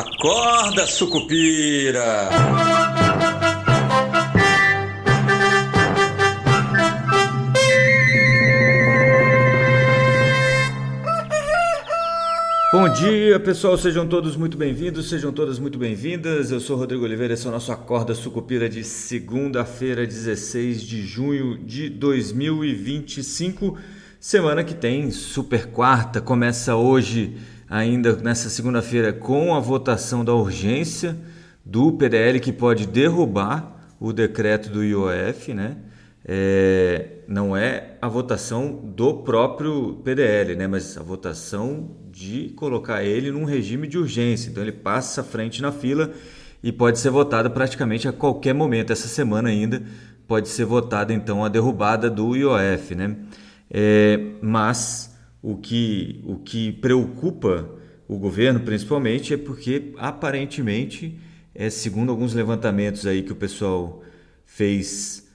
Acorda, sucupira! Bom dia, pessoal, sejam todos muito bem-vindos, sejam todas muito bem-vindas. Eu sou Rodrigo Oliveira, esse é o nosso Acorda Sucupira de segunda-feira, 16 de junho de 2025. Semana que tem super quarta, começa hoje, ainda nessa segunda-feira, com a votação da urgência do PDL, que pode derrubar o decreto do IOF, né? Não é a votação do próprio PDL, né? Mas a votação de colocar ele num regime de urgência. Então ele passa à frente na fila e pode ser votado praticamente a qualquer momento. Essa semana ainda pode ser votada então a derrubada do IOF, né? Mas o que preocupa o governo principalmente é porque aparentemente, segundo alguns levantamentos aí que o pessoal fez,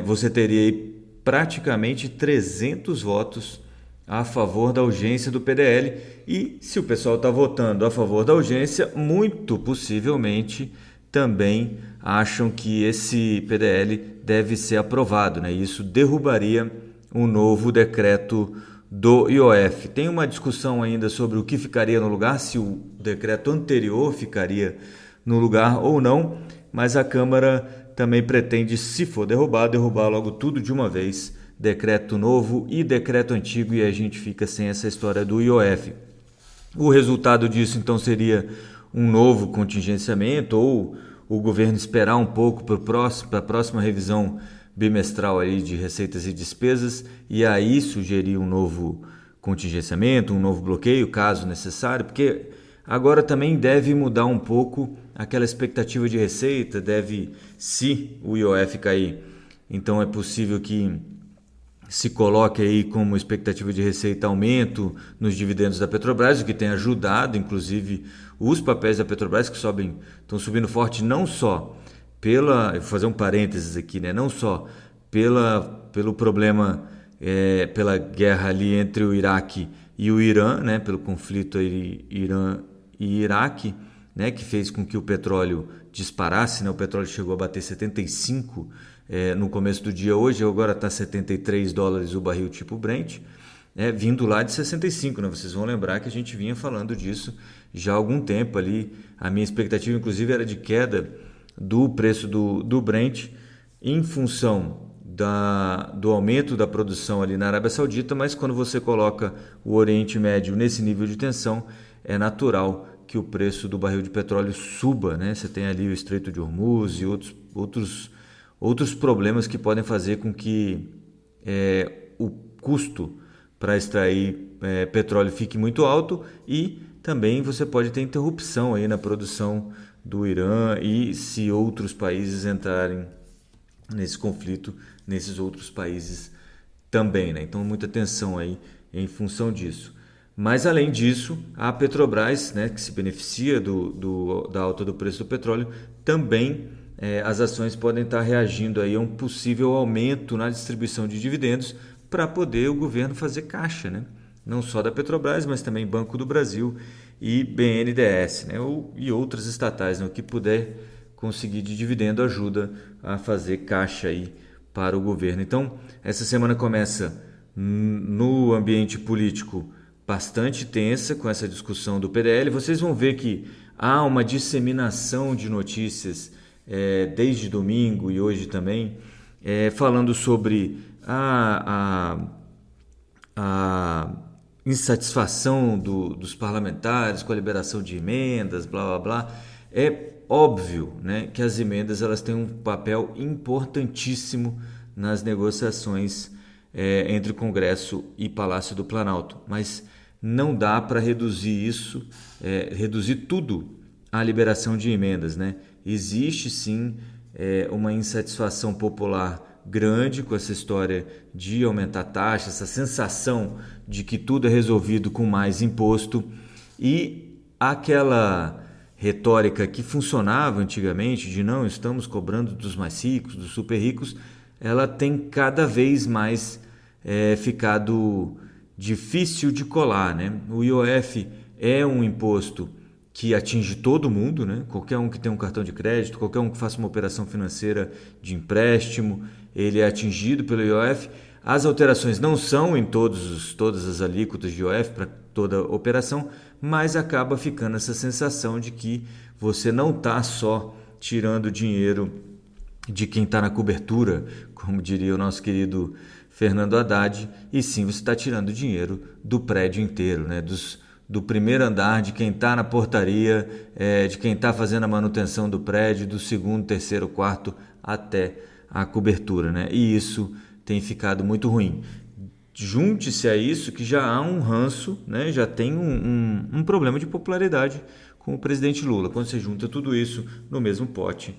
você teria aí praticamente 300 votos a favor da urgência do PDL, e se o pessoal está votando a favor da urgência, muito possivelmente também acham que esse PDL deve ser aprovado, né? Isso derrubaria um novo decreto do IOF. Tem uma discussão ainda sobre o que ficaria no lugar, se o decreto anterior ficaria no lugar ou não, mas a Câmara também pretende, se for derrubar logo tudo de uma vez, decreto novo e decreto antigo, e a gente fica sem essa história do IOF. O resultado disso então seria um novo contingenciamento, ou o governo esperar um pouco para a próxima revisão bimestral aí de receitas e despesas, e aí sugerir um novo contingenciamento, um novo bloqueio, caso necessário, porque agora também deve mudar um pouco aquela expectativa de receita, se o IOF cair, então é possível que se coloque aí como expectativa de receita aumento nos dividendos da Petrobras, o que tem ajudado, inclusive, os papéis da Petrobras que estão subindo forte, não só vou fazer um parênteses aqui, né? Não só pelo problema, pela guerra ali entre o Iraque e o Irã, né? Pelo conflito aí Irã e Iraque, né? Que fez com que o petróleo disparasse, né? O petróleo chegou a bater 75 no começo do dia hoje, agora está $73 o barril tipo Brent, vindo lá de 65, né? Vocês vão lembrar que a gente vinha falando disso já há algum tempo ali. A minha expectativa, inclusive, era de queda do preço do Brent em função do aumento da produção ali na Arábia Saudita, mas quando você coloca o Oriente Médio nesse nível de tensão, é natural que o preço do barril de petróleo suba, né? Você tem ali o Estreito de Hormuz e outros problemas que podem fazer com que o custo para extrair petróleo fique muito alto, e também você pode ter interrupção aí na produção do Irã, e se outros países entrarem nesse conflito, nesses outros países também, né? Então muita tensão aí em função disso. Mas além disso, a Petrobras, né, que se beneficia da alta do preço do petróleo, também as ações podem estar reagindo aí a um possível aumento na distribuição de dividendos para poder o governo fazer caixa, né? Não só da Petrobras, mas também Banco do Brasil e BNDES, né? E outras estatais, né? O que puder conseguir de dividendo ajuda a fazer caixa aí para o governo. Então, essa semana começa no ambiente político bastante tensa com essa discussão do PDL. Vocês vão ver que há uma disseminação de notícias desde domingo e hoje também, falando sobre a insatisfação dos parlamentares com a liberação de emendas, blá blá blá. É óbvio, né, que as emendas elas têm um papel importantíssimo nas negociações entre Congresso e Palácio do Planalto, mas não dá para reduzir tudo à liberação de emendas, né? Existe sim uma insatisfação popular grande com essa história de aumentar taxas, essa sensação de que tudo é resolvido com mais imposto, e aquela retórica que funcionava antigamente de não, estamos cobrando dos mais ricos, dos super ricos, ela tem cada vez mais ficado difícil de colar, né? O IOF é um imposto que atinge todo mundo, né? Qualquer um que tem um cartão de crédito, qualquer um que faça uma operação financeira de empréstimo, ele é atingido pelo IOF. As alterações não são em todas as alíquotas de IOF para toda operação, mas acaba ficando essa sensação de que você não está só tirando dinheiro de quem está na cobertura, como diria o nosso querido Fernando Haddad, e sim você está tirando dinheiro do prédio inteiro, né? Do primeiro andar, de quem está na portaria, de quem está fazendo a manutenção do prédio, do segundo, terceiro, quarto até a cobertura, né? E isso tem ficado muito ruim. Junte-se a isso que já há um ranço, né? Já tem um problema de popularidade com o presidente Lula. Quando você junta tudo isso no mesmo pote,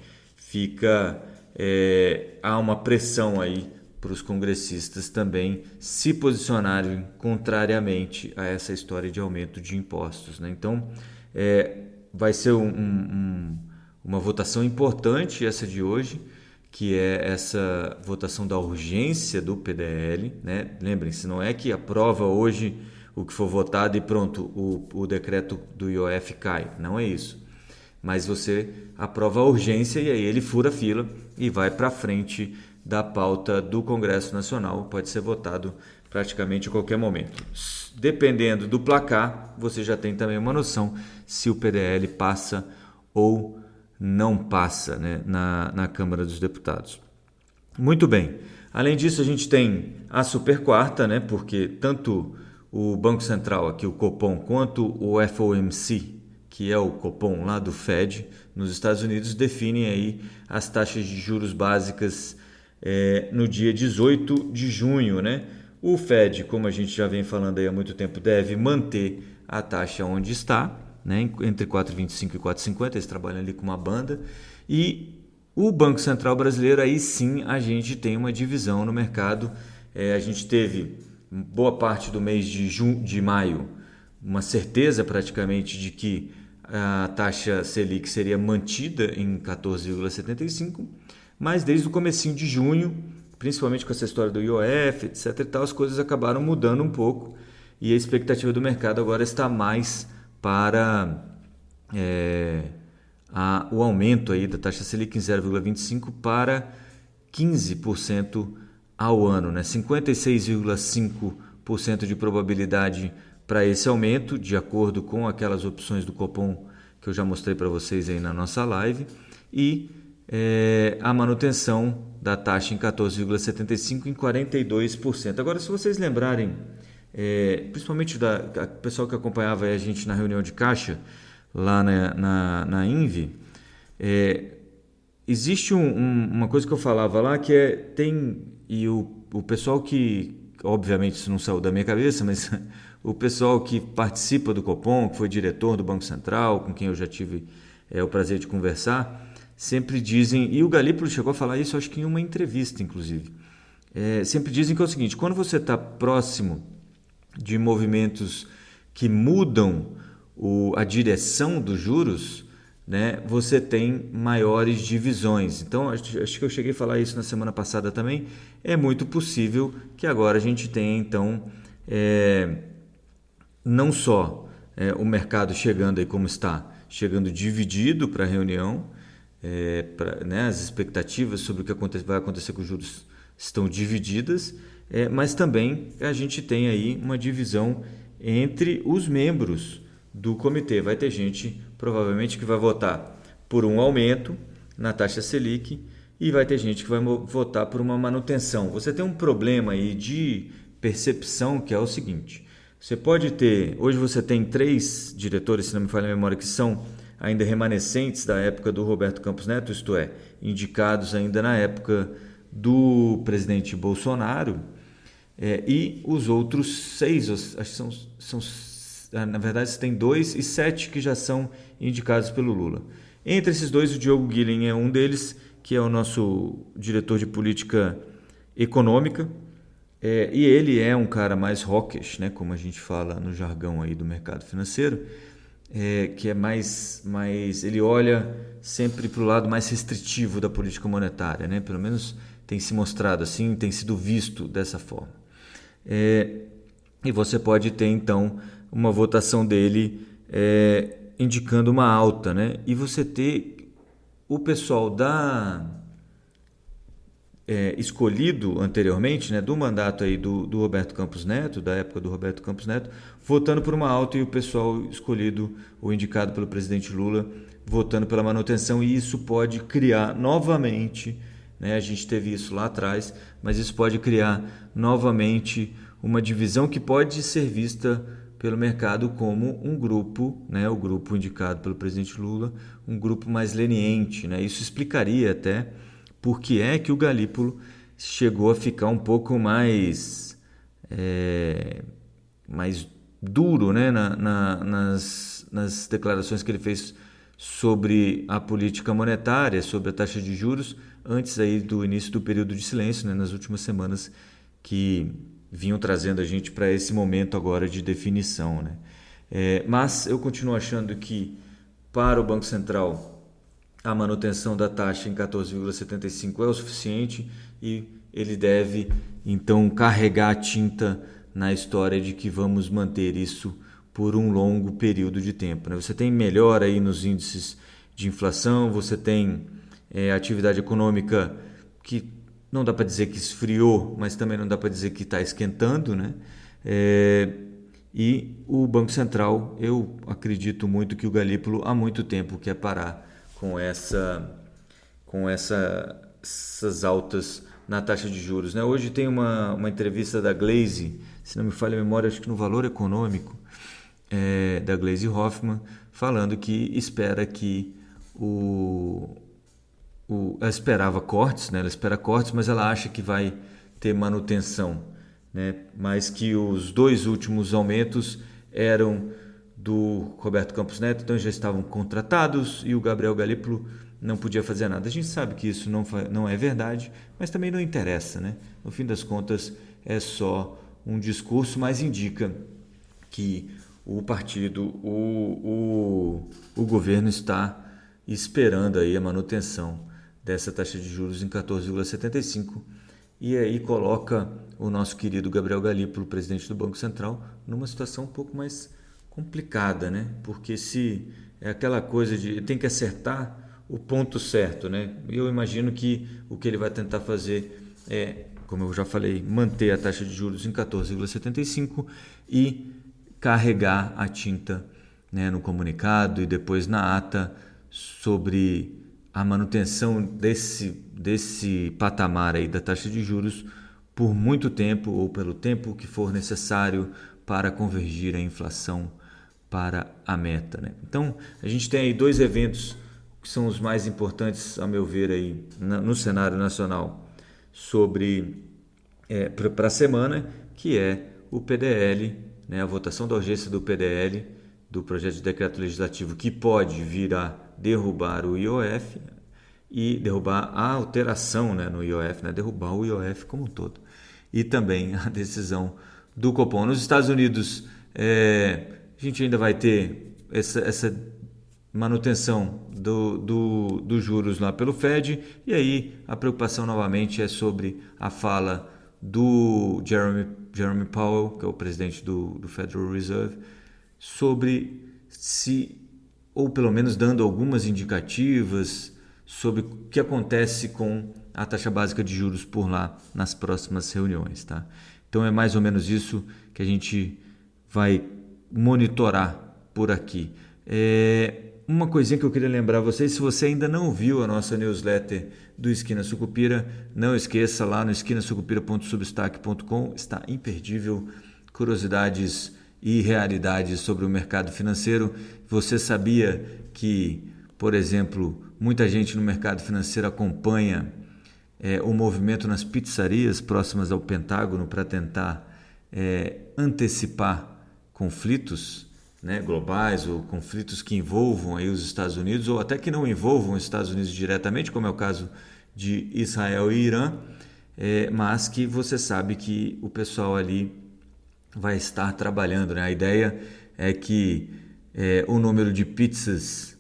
há uma pressão aí para os congressistas também se posicionarem contrariamente a essa história de aumento de impostos, né? Então, vai ser uma votação importante essa de hoje, que é essa votação da urgência do PDL, né? Lembrem-se, não é que aprova hoje o que for votado e pronto, o decreto do IOF cai, não é isso. Mas você aprova a urgência e aí ele fura a fila e vai para frente da pauta do Congresso Nacional, pode ser votado praticamente a qualquer momento. Dependendo do placar, você já tem também uma noção se o PDL passa ou não passa, né, na Câmara dos Deputados. Muito bem. Além disso, a gente tem a super quarta, né, porque tanto o Banco Central, aqui o Copom, quanto o FOMC, que é o Copom lá do Fed, nos Estados Unidos, definem aí as taxas de juros básicas no dia 18 de junho, né? O Fed, como a gente já vem falando aí há muito tempo, deve manter a taxa onde está, né? Entre 4,25 e 4,50, eles trabalham ali com uma banda. E o Banco Central brasileiro, aí sim a gente tem uma divisão no mercado. A gente teve boa parte do mês de maio uma certeza praticamente de que a taxa Selic seria mantida em 14,75%, mas desde o comecinho de junho, principalmente com essa história do IOF, etc. e tal, as coisas acabaram mudando um pouco e a expectativa do mercado agora está mais para o aumento aí da taxa Selic em 0,25% para 15% ao ano, né? 56,5% de probabilidade para esse aumento, de acordo com aquelas opções do Copom que eu já mostrei para vocês aí na nossa live, e a manutenção da taxa em 14,75% em 42%. Agora, se vocês lembrarem, principalmente o pessoal que acompanhava a gente na reunião de caixa, lá na INVI, existe uma coisa que eu falava lá, que o pessoal que, obviamente isso não saiu da minha cabeça, mas o pessoal que participa do Copom, que foi diretor do Banco Central, com quem eu já tive o prazer de conversar, sempre dizem, e o Galípolo chegou a falar isso, acho que em uma entrevista, inclusive, sempre dizem que é o seguinte: quando você está próximo de movimentos que mudam a direção dos juros, né, você tem maiores divisões. Então, acho que eu cheguei a falar isso na semana passada também. É muito possível que agora a gente tenha, então, não só o mercado chegando aí como está, chegando dividido para a reunião, as expectativas sobre o que vai acontecer com os juros estão divididas, mas também a gente tem aí uma divisão entre os membros do comitê. Vai ter gente provavelmente que vai votar por um aumento na taxa Selic e vai ter gente que vai votar por uma manutenção. Você tem um problema aí de percepção, que é o seguinte: hoje você tem 3 diretores, se não me falha a memória, que são ainda remanescentes da época do Roberto Campos Neto, isto é, indicados ainda na época do presidente Bolsonaro, e os outros 6, acho que são na verdade você tem 2 e 7 que já são indicados pelo Lula. Entre esses 2, o Diogo Guilhem é um deles, que é o nosso diretor de política econômica, e ele é um cara mais hawkish, né, como a gente fala no jargão aí do mercado financeiro, que é mais ele olha sempre para o lado mais restritivo da política monetária, né? Pelo menos tem se mostrado assim, tem sido visto dessa forma. E você pode ter então uma votação dele indicando uma alta, né? E você ter o pessoal escolhido anteriormente, né, do mandato aí do Roberto Campos Neto, da época do Roberto Campos Neto, votando por uma alta e o pessoal escolhido ou indicado pelo presidente Lula votando pela manutenção, e isso pode criar novamente, né, a gente teve isso lá atrás, mas isso pode criar novamente uma divisão que pode ser vista pelo mercado como um grupo, né, o grupo indicado pelo presidente Lula, um grupo mais leniente, né? Isso explicaria até por que é que o Galípolo chegou a ficar um pouco mais duro, né, nas declarações que ele fez sobre a política monetária, sobre a taxa de juros, antes aí do início do período de silêncio, né, nas últimas semanas que vinham trazendo a gente para esse momento agora de definição, né? Mas eu continuo achando que para o Banco Central a manutenção da taxa em 14,75 é o suficiente e ele deve então carregar a tinta na história de que vamos manter isso por um longo período de tempo, né? Você tem melhora aí nos índices de inflação, você tem atividade econômica que não dá para dizer que esfriou, mas também não dá para dizer que está esquentando, né? E o Banco Central, eu acredito muito que o Galípolo há muito tempo quer parar com essas altas na taxa de juros, né? Hoje tem uma entrevista da Glaze, se não me falha a memória, acho que no Valor Econômico, da Glaze Hoffmann, falando que espera que ela esperava cortes, né? Ela espera cortes, mas ela acha que vai ter manutenção, né? Mas que os dois últimos aumentos eram do Roberto Campos Neto, então já estavam contratados e o Gabriel Galípolo não podia fazer nada. A gente sabe que isso não é verdade, mas também não interessa, né? No fim das contas, é só um discurso, mas indica que o partido, o governo está esperando aí a manutenção dessa taxa de juros em 14,75, e aí coloca o nosso querido Gabriel Galípolo, presidente do Banco Central, numa situação um pouco mais complicada, né? Porque se é aquela coisa de tem que acertar o ponto certo, né? Eu imagino que o que ele vai tentar fazer é, como eu já falei, manter a taxa de juros em 14,75 e carregar a tinta, né, no comunicado e depois na ata sobre a manutenção desse patamar aí da taxa de juros por muito tempo ou pelo tempo que for necessário para convergir a inflação para a meta, né? Então, a gente tem aí dois eventos que são os mais importantes, a meu ver, aí, no cenário nacional para a semana, que é o PDL, né, a votação da urgência do PDL, do projeto de decreto legislativo que pode vir a derrubar o IOF e derrubar a alteração, né, no IOF, né, derrubar o IOF como um todo. E também a decisão do Copom. Nos Estados Unidos, a gente ainda vai ter essa manutenção dos juros lá pelo Fed, e aí a preocupação novamente é sobre a fala do Jeremy Powell, que é o presidente do Federal Reserve, sobre se, ou pelo menos dando algumas indicativas sobre o que acontece com a taxa básica de juros por lá nas próximas reuniões, tá? Então é mais ou menos isso que a gente vai monitorar por aqui. Uma coisinha que eu queria lembrar vocês, se você ainda não viu a nossa newsletter do Esquina Sucupira, não esqueça, lá no esquinasucupira.substack.com está imperdível, curiosidades e realidades sobre o mercado financeiro. Você sabia que, por exemplo, muita gente no mercado financeiro acompanha o movimento nas pizzarias próximas ao Pentágono para tentar antecipar conflitos, né, globais, ou conflitos que envolvam aí os Estados Unidos, ou até que não envolvam os Estados Unidos diretamente, como é o caso de Israel e Irã, mas que você sabe que o pessoal ali vai estar trabalhando, né? A ideia é que o número de pizzas,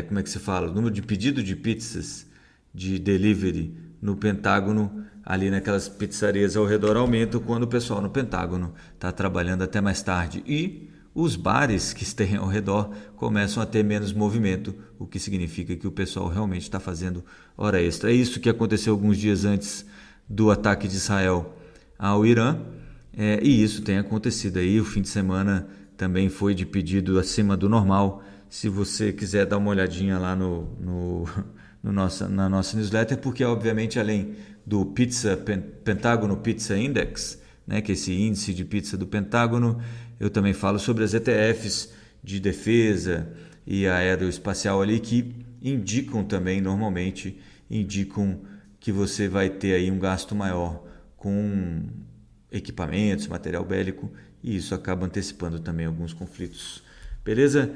como é que se fala? O número de pedido de pizzas de delivery no Pentágono, ali naquelas pizzarias ao redor, aumenta quando o pessoal no Pentágono está trabalhando até mais tarde. E os bares que estejam ao redor começam a ter menos movimento, o que significa que o pessoal realmente está fazendo hora extra. É isso que aconteceu alguns dias antes do ataque de Israel ao Irã, e isso tem acontecido aí. O fim de semana também foi de pedido acima do normal. Se você quiser dar uma olhadinha lá na nossa newsletter, porque obviamente além do Pentágono Pizza Index, né, que é esse índice de pizza do Pentágono, eu também falo sobre as ETFs de defesa e aeroespacial ali, que normalmente indicam que você vai ter aí um gasto maior com equipamentos, material bélico, e isso acaba antecipando também alguns conflitos. Beleza?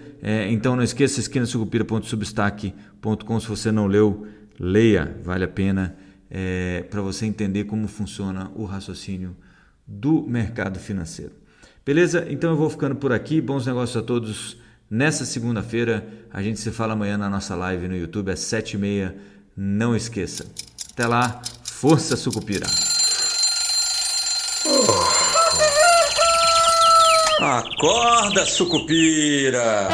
Então não esqueça, esquinasucupira.substack.com. Se você não leu, leia, vale a pena, para você entender como funciona o raciocínio do mercado financeiro. Beleza? Então eu vou ficando por aqui. Bons negócios a todos nessa segunda-feira. A gente se fala amanhã na nossa live no YouTube às 7h30. Não esqueça. Até lá. Força Sucupira! Acorda, Sucupira!